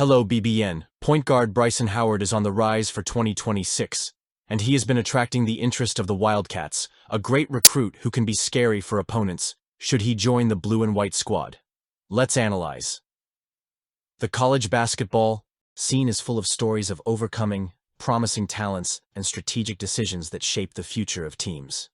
Hello BBN, point guard Bryson Howard is on the rise for 2026, and he has been attracting the interest of the Wildcats, a great recruit who can be scary for opponents should he join the blue and white squad. Let's analyze. The college basketball scene is full of stories of overcoming, promising talents, and strategic decisions that shape the future of teams.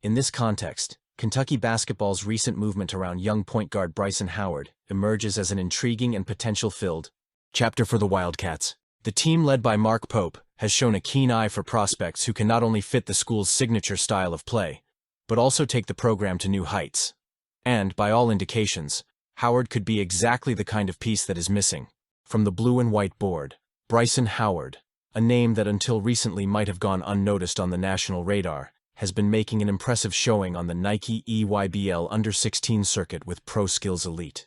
In this context, Kentucky basketball's recent movement around young point guard Bryson Howard emerges as an intriguing and potential-filled chapter for the Wildcats. The team led by Mark Pope has shown a keen eye for prospects who can not only fit the school's signature style of play, but also take the program to new heights. And, by all indications, Howard could be exactly the kind of piece that is missing. From the blue and white board, Bryson Howard, a name that until recently might have gone unnoticed on the national radar, has been making an impressive showing on the Nike EYBL Under-16 circuit with Pro Skills Elite.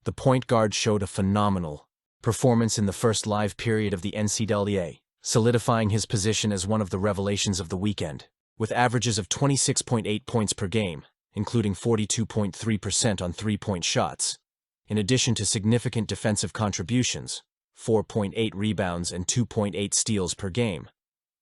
The point guard showed a phenomenal performance in the first live period of the NCAA, solidifying his position as one of the revelations of the weekend, with averages of 26.8 points per game, including 42.3% on three-point shots, in addition to significant defensive contributions, 4.8 rebounds and 2.8 steals per game.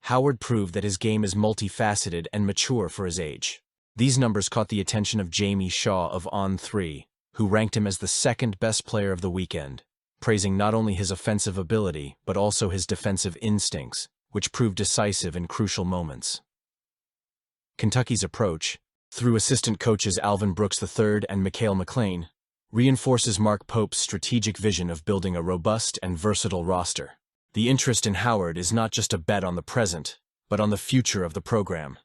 Howard proved that his game is multifaceted and mature for his age. These numbers caught the attention of Jamie Shaw of On3, who ranked him as the second best player of the weekend, praising not only his offensive ability but also his defensive instincts, which proved decisive in crucial moments. Kentucky's approach, through assistant coaches Alvin Brooks III and Mikhail McLean, reinforces Mark Pope's strategic vision of building a robust and versatile roster. The interest in Howard is not just a bet on the present, but on the future of the program.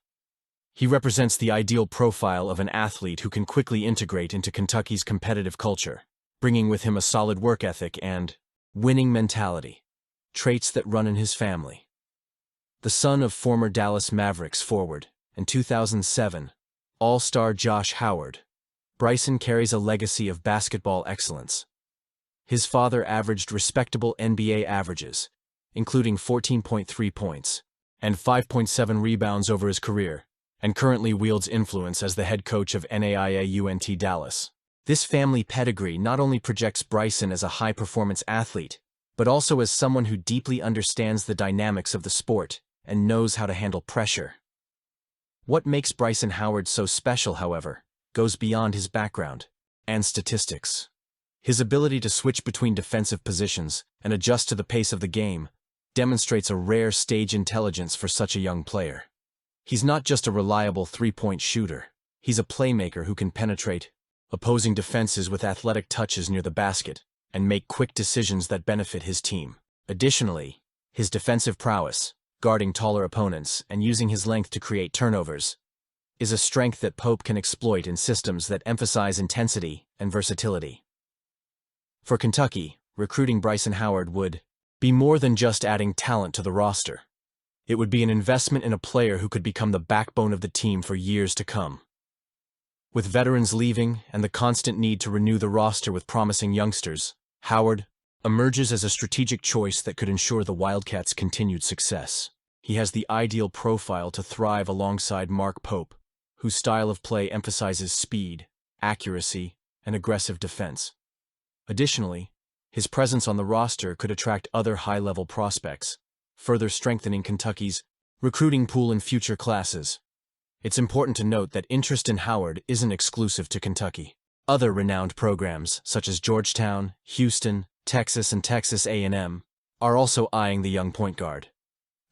He represents the ideal profile of an athlete who can quickly integrate into Kentucky's competitive culture, bringing with him a solid work ethic and winning mentality, traits that run in his family. The son of former Dallas Mavericks forward and 2007 All-Star Josh Howard, Bryson carries a legacy of basketball excellence. His father averaged respectable NBA averages, including 14.3 points and 5.7 rebounds over his career, and currently wields influence as the head coach of NAIA-UNT Dallas. This family pedigree not only projects Bryson as a high-performance athlete, but also as someone who deeply understands the dynamics of the sport and knows how to handle pressure. What makes Bryson Howard so special, however, goes beyond his background and statistics. His ability to switch between defensive positions and adjust to the pace of the game demonstrates a rare stage intelligence for such a young player. He's not just a reliable three-point shooter. He's a playmaker who can penetrate opposing defenses with athletic touches near the basket and make quick decisions that benefit his team. Additionally, his defensive prowess, guarding taller opponents and using his length to create turnovers, is a strength that Pope can exploit in systems that emphasize intensity and versatility. For Kentucky, recruiting Bryson Howard would be more than just adding talent to the roster. It would be an investment in a player who could become the backbone of the team for years to come. With veterans leaving and the constant need to renew the roster with promising youngsters, Howard emerges as a strategic choice that could ensure the Wildcats' continued success. He has the ideal profile to thrive alongside Mark Pope, whose style of play emphasizes speed, accuracy, and aggressive defense. Additionally, his presence on the roster could attract other high-level prospects, further strengthening Kentucky's recruiting pool in future classes. It's important to note that interest in Howard isn't exclusive to Kentucky. Other renowned programs, such as Georgetown, Houston, Texas, and Texas A&M, are also eyeing the young point guard.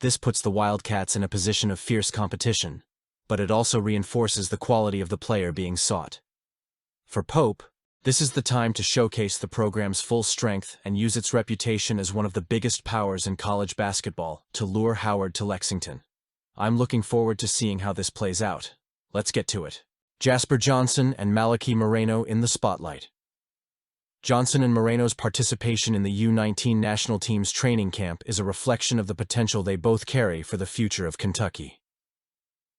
This puts the Wildcats in a position of fierce competition, but it also reinforces the quality of the player being sought. For Pope, this is the time to showcase the program's full strength and use its reputation as one of the biggest powers in college basketball to lure Howard to Lexington. I'm looking forward to seeing how this plays out. Let's get to it. Jasper Johnson and Malachi Moreno in the spotlight. Johnson and Moreno's participation in the U19 national team's training camp is a reflection of the potential they both carry for the future of Kentucky.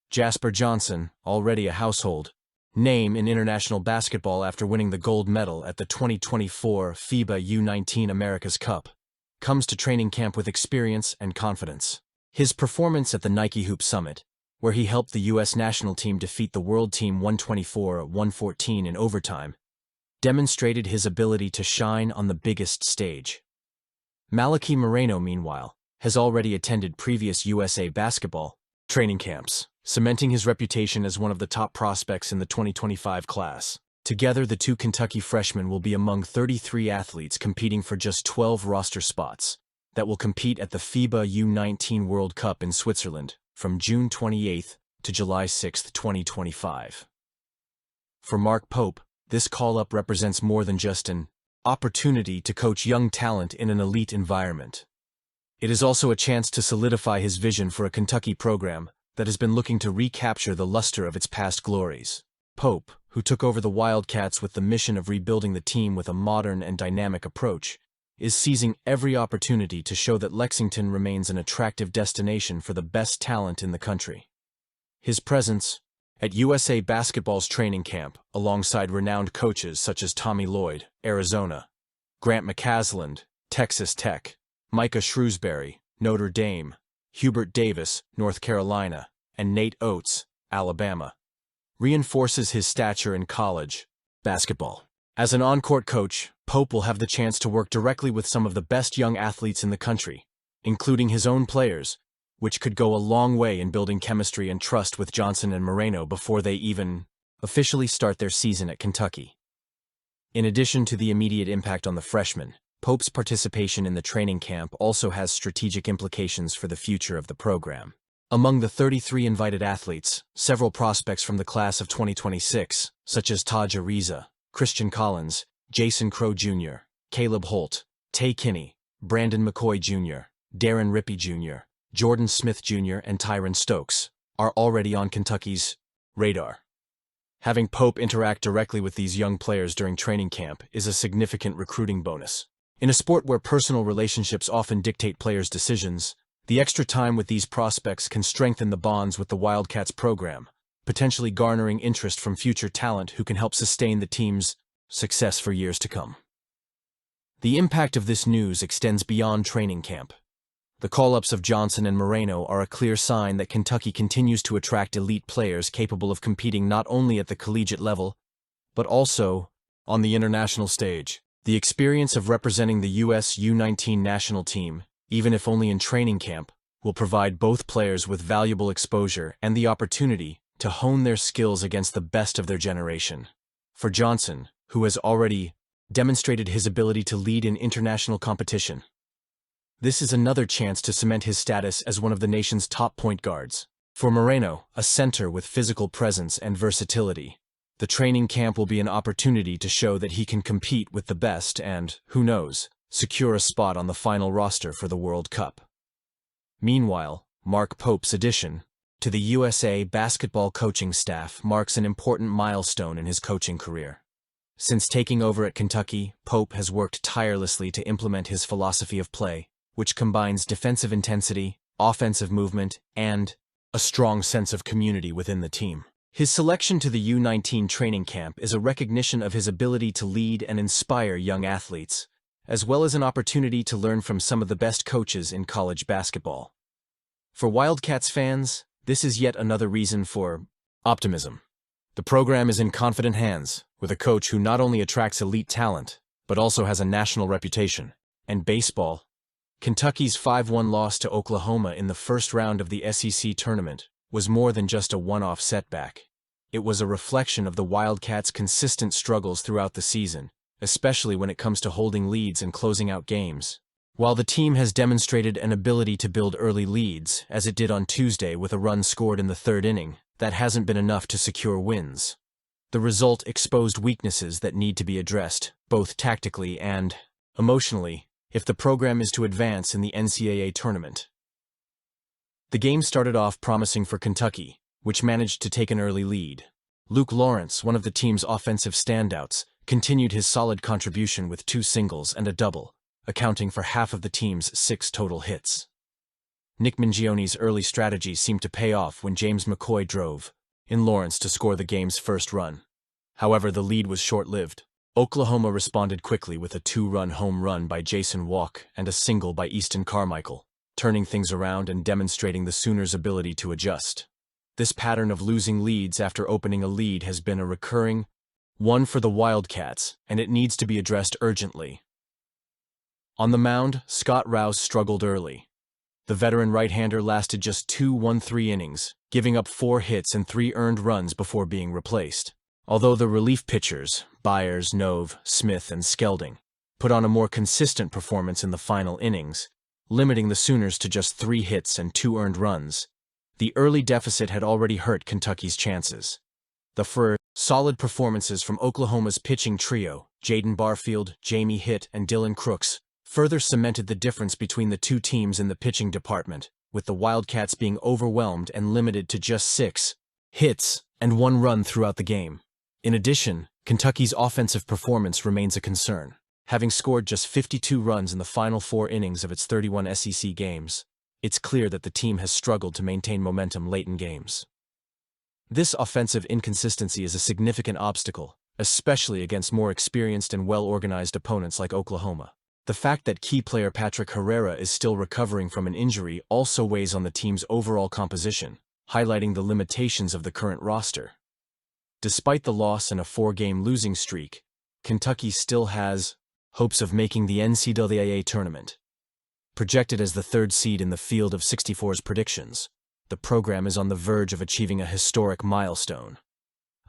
Jasper Johnson, already a household name in international basketball after winning the gold medal at the 2024 FIBA U19 America's Cup, comes to training camp with experience and confidence. His performance at the Nike Hoop Summit, where he helped the U.S. national team defeat the World Team 124-114 in overtime, demonstrated his ability to shine on the biggest stage. Malachi Moreno, meanwhile, has already attended previous USA basketball training camps, cementing his reputation as one of the top prospects in the 2025 class. Together, the two Kentucky freshmen will be among 33 athletes competing for just 12 roster spots that will compete at the FIBA U19 World Cup in Switzerland from June 28 to July 6, 2025. For Mark Pope, this call-up represents more than just an opportunity to coach young talent in an elite environment. It is also a chance to solidify his vision for a Kentucky program that has been looking to recapture the luster of its past glories. Pope, who took over the Wildcats with the mission of rebuilding the team with a modern and dynamic approach, is seizing every opportunity to show that Lexington remains an attractive destination for the best talent in the country. His presence at USA Basketball's training camp, alongside renowned coaches such as Tommy Lloyd, Arizona, Grant McCasland, Texas Tech, Micah Shrewsbury, Notre Dame, Hubert Davis, North Carolina, and Nate Oates, Alabama, reinforces his stature in college basketball. As an on-court coach, Pope will have the chance to work directly with some of the best young athletes in the country, including his own players, which could go a long way in building chemistry and trust with Johnson and Moreno before they even officially start their season at Kentucky. In addition to the immediate impact on the freshmen, Pope's participation in the training camp also has strategic implications for the future of the program. Among the 33 invited athletes, several prospects from the class of 2026, such as Taj Ariza, Christian Collins, Jason Crow Jr., Caleb Holt, Tay Kinney, Brandon McCoy Jr., Darren Rippey Jr., Jordan Smith Jr., and Tyron Stokes, are already on Kentucky's radar. Having Pope interact directly with these young players during training camp is a significant recruiting bonus. In a sport where personal relationships often dictate players' decisions, the extra time with these prospects can strengthen the bonds with the Wildcats program, potentially garnering interest from future talent who can help sustain the team's success for years to come. The impact of this news extends beyond training camp. The call-ups of Johnson and Moreno are a clear sign that Kentucky continues to attract elite players capable of competing not only at the collegiate level, but also on the international stage. The experience of representing the U.S. U19 national team, even if only in training camp, will provide both players with valuable exposure and the opportunity to hone their skills against the best of their generation. For Johnson, who has already demonstrated his ability to lead in international competition, this is another chance to cement his status as one of the nation's top point guards. For Moreno, a center with physical presence and versatility, the training camp will be an opportunity to show that he can compete with the best and, who knows, secure a spot on the final roster for the World Cup. Meanwhile, Mark Pope's addition to the USA basketball coaching staff marks an important milestone in his coaching career. Since taking over at Kentucky, Pope has worked tirelessly to implement his philosophy of play, which combines defensive intensity, offensive movement, and a strong sense of community within the team. His selection to the U19 training camp is a recognition of his ability to lead and inspire young athletes, as well as an opportunity to learn from some of the best coaches in college basketball. For Wildcats fans, this is yet another reason for optimism. The program is in confident hands, with a coach who not only attracts elite talent, but also has a national reputation. And baseball, Kentucky's 5-1 loss to Oklahoma in the first round of the SEC tournament was more than just a one-off setback. It was a reflection of the Wildcats' consistent struggles throughout the season, especially when it comes to holding leads and closing out games. While the team has demonstrated an ability to build early leads, as it did on Tuesday with a run scored in the third inning, that hasn't been enough to secure wins. The result exposed weaknesses that need to be addressed, both tactically and emotionally, if the program is to advance in the NCAA tournament. The game started off promising for Kentucky, which managed to take an early lead. Luke Lawrence, one of the team's offensive standouts, continued his solid contribution with 2 singles and a double, accounting for half of the team's 6 total hits. Nick Mingione's early strategy seemed to pay off when James McCoy drove in Lawrence to score the game's first run. However, the lead was short-lived. Oklahoma responded quickly with a 2-run home run by Jason Walk and a single by Easton Carmichael, turning things around and demonstrating the Sooners' ability to adjust. This pattern of losing leads after opening a lead has been a recurring One for the Wildcats, and it needs to be addressed urgently. On the mound, Scott Rouse struggled early. The veteran right-hander lasted just 2 innings, giving up 4 hits and 3 earned runs before being replaced. Although the relief pitchers, Byers, Nove, Smith, and Skelding, put on a more consistent performance in the final innings, limiting the Sooners to just 3 hits and 2 earned runs, the early deficit had already hurt Kentucky's chances. The solid performances from Oklahoma's pitching trio, Jaden Barfield, Jamie Hitt, and Dylan Crooks, further cemented the difference between the two teams in the pitching department, with the Wildcats being overwhelmed and limited to just 6 hits and 1 run throughout the game. In addition, Kentucky's offensive performance remains a concern, having scored just 52 runs in the final 4 innings of its 31 SEC games. It's clear that the team has struggled to maintain momentum late in games. This offensive inconsistency is a significant obstacle, especially against more experienced and well-organized opponents like Oklahoma. The fact that key player Patrick Herrera is still recovering from an injury also weighs on the team's overall composition, highlighting the limitations of the current roster. Despite the loss and a 4-game losing streak, Kentucky still has hopes of making the NCAA tournament. Projected as the 3rd seed in the field of 64's predictions, the program is on the verge of achieving a historic milestone.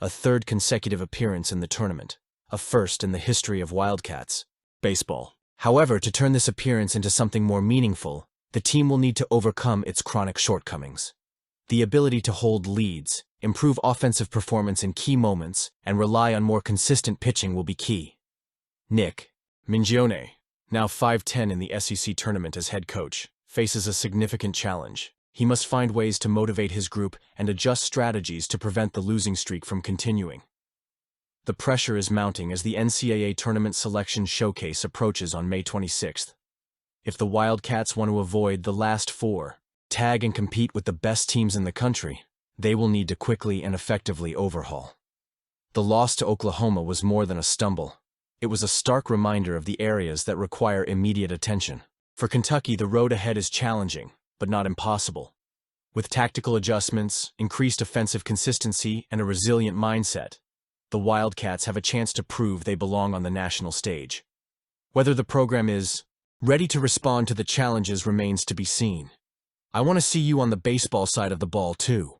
A 3rd consecutive appearance in the tournament, a first in the history of Wildcats baseball. However, to turn this appearance into something more meaningful, the team will need to overcome its chronic shortcomings. The ability to hold leads, improve offensive performance in key moments, and rely on more consistent pitching will be key. Nick Mingione, now 5'10" in the SEC tournament as head coach, faces a significant challenge. He must find ways to motivate his group and adjust strategies to prevent the losing streak from continuing. The pressure is mounting as the NCAA Tournament Selection Showcase approaches on May 26th. If the Wildcats want to avoid the last 4, tag and compete with the best teams in the country, they will need to quickly and effectively overhaul. The loss to Oklahoma was more than a stumble. It was a stark reminder of the areas that require immediate attention. For Kentucky, the road ahead is challenging, but not impossible. With tactical adjustments, increased offensive consistency, and a resilient mindset, the Wildcats have a chance to prove they belong on the national stage. Whether the program is ready to respond to the challenges remains to be seen. I want to see you on the baseball side of the ball too.